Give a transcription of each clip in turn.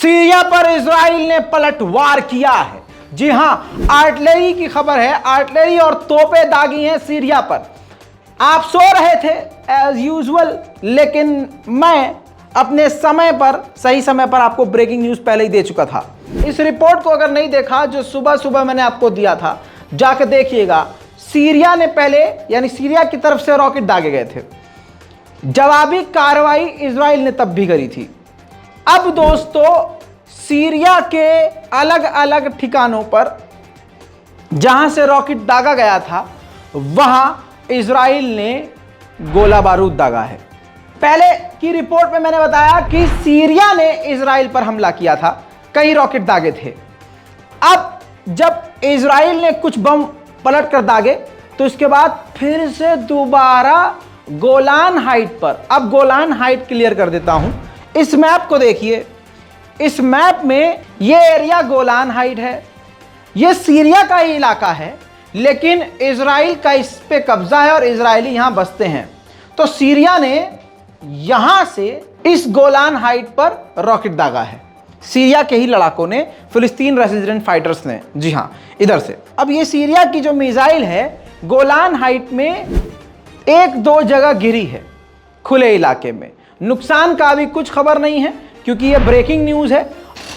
Syria पर Israel ने पलटवार किया है। जी हां, आर्टिलरी की खबर है। आर्टिलरी और तोपें दागी हैं सीरिया पर। आप सो रहे थे एज यूजुअल, लेकिन मैं अपने समय पर, सही समय पर आपको ब्रेकिंग न्यूज पहले ही दे चुका था। इस रिपोर्ट को अगर नहीं देखा जो सुबह सुबह मैंने आपको दिया था, जाकर देखिएगा। सीरिया ने पहले, यानी सीरिया की तरफ से रॉकेट दागे गए थे। जवाबी कार्रवाई इजराइल ने तब भी करी थी। अब दोस्तों, सीरिया के अलग अलग ठिकानों पर जहां से रॉकेट दागा गया था, वहां इजराइल ने गोला बारूद दागा है। पहले की रिपोर्ट में मैंने बताया कि सीरिया ने इजराइल पर हमला किया था, कई रॉकेट दागे थे। अब जब इजराइल ने कुछ बम पलट कर दागे, तो इसके बाद फिर से दोबारा गोलान हाइट पर, अब गोलान हाइट क्लियर कर देता हूं। इस मैप को देखिए। इस मैप में ये एरिया गोलान हाइट है, ये सीरिया का ही इलाका है, लेकिन इजराइल का इस पे कब्जा है और इजरायली यहां बसते हैं। तो सीरिया ने यहां से इस गोलान हाइट पर रॉकेट दागा है, सीरिया के ही लड़ाकों ने, फिलिस्तीन रेजिडेंट फाइटर्स ने। जी हां, इधर से। अब ये सीरिया की जो मिसाइल है, गोलान हाइट में एक दो जगह गिरी है खुले इलाके में। नुकसान का अभी कुछ खबर नहीं है, क्योंकि ये ब्रेकिंग न्यूज है।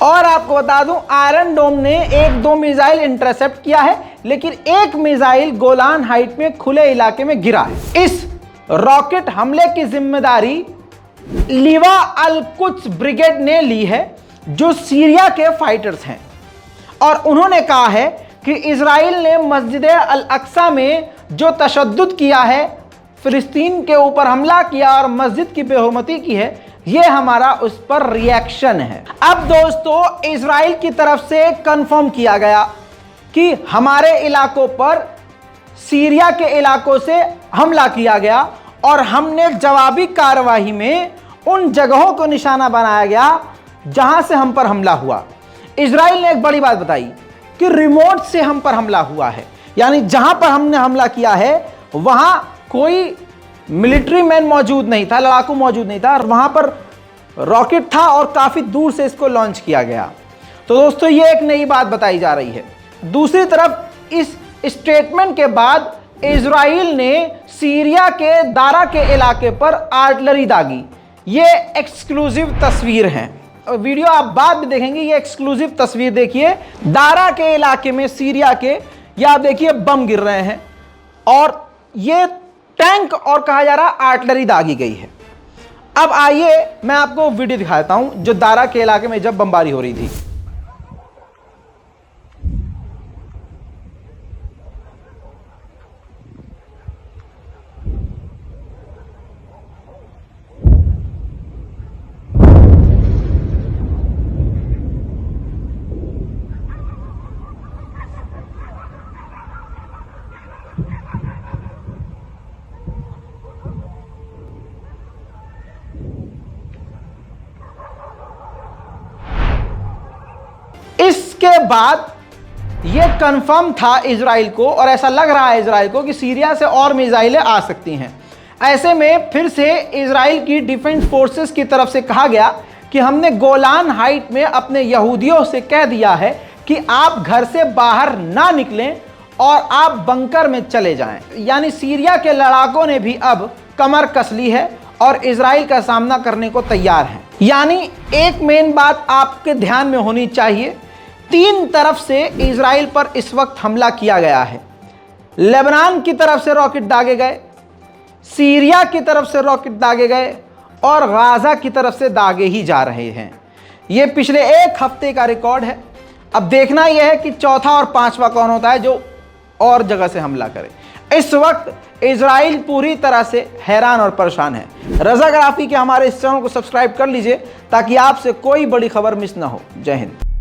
और आपको बता दूं, आयरन डोम ने एक दो मिसाइल इंटरसेप्ट किया है, लेकिन एक मिसाइल गोलान हाइट में खुले इलाके में गिरा है। इस रॉकेट हमले की जिम्मेदारी लिवा अल कुद्स ब्रिगेड ने ली है, जो सीरिया के फाइटर्स हैं। और उन्होंने कहा है कि इजराइल ने मस्जिद अल अक्सा में जो तशद्दुद किया है, फिलिस्तीन के ऊपर हमला किया और मस्जिद की बेहुरमती की है, यह हमारा उस पर रिएक्शन है। अब दोस्तों, इजराइल की तरफ से कंफर्म किया गया कि हमारे इलाकों पर सीरिया के इलाकों से हमला किया गया और हमने जवाबी कार्रवाई में उन जगहों को निशाना बनाया गया जहां से हम पर हमला हुआ। इजराइल ने एक बड़ी बात बताई कि रिमोट से हम पर हमला हुआ है, यानी जहां पर हमने हमला किया है वहां कोई मिलिट्री मैन मौजूद नहीं था, लड़ाकू मौजूद नहीं था, और वहां पर रॉकेट था और काफी दूर से इसको लॉन्च किया गया। तो दोस्तों, ये एक नई बात बताई जा रही है। दूसरी तरफ इस स्टेटमेंट के बाद इजराइल ने सीरिया के दारा के इलाके पर आर्टिलरी दागी। ये एक्सक्लूसिव तस्वीर है, वीडियो आप बाद में देखेंगे। ये एक्सक्लूसिव तस्वीर देखिए, दारा के इलाके में सीरिया के, ये आप देखिए बम गिर रहे हैं और ये टैंक और कहा जा रहा आर्टिलरी दागी गई है। अब आइए मैं आपको वीडियो दिखाता हूं जो दारा के इलाके में जब बमबारी हो रही थी। इसके बाद यह कंफर्म था इजराइल को, और ऐसा लग रहा है इजराइल को कि सीरिया से और मिसाइलें आ सकती हैं। ऐसे में फिर से इजराइल की डिफेंस फोर्सेस की तरफ से कहा गया कि हमने गोलान हाइट में अपने यहूदियों से कह दिया है कि आप घर से बाहर ना निकलें और आप बंकर में चले जाएं। यानी सीरिया के लड़ाकों ने भी अब कमर कस ली है और इजराइल का सामना करने को तैयार हैं। यानी एक मेन बात आपके ध्यान में होनी चाहिए, तीन तरफ से इजराइल पर इस वक्त हमला किया गया है। लेबनान की तरफ से रॉकेट दागे गए, सीरिया की तरफ से रॉकेट दागे गए और गाजा की तरफ से दागे ही जा रहे हैं। यह पिछले एक हफ्ते का रिकॉर्ड है। अब देखना यह है कि चौथा और पांचवा कौन होता है जो और जगह से हमला करे। इस वक्त इजराइल पूरी तरह से हैरान और परेशान है। रज़ाग्राफी के हमारे इस चैनल को सब्सक्राइब कर लीजिए ताकि आपसे कोई बड़ी खबर मिस ना हो। जय हिंद।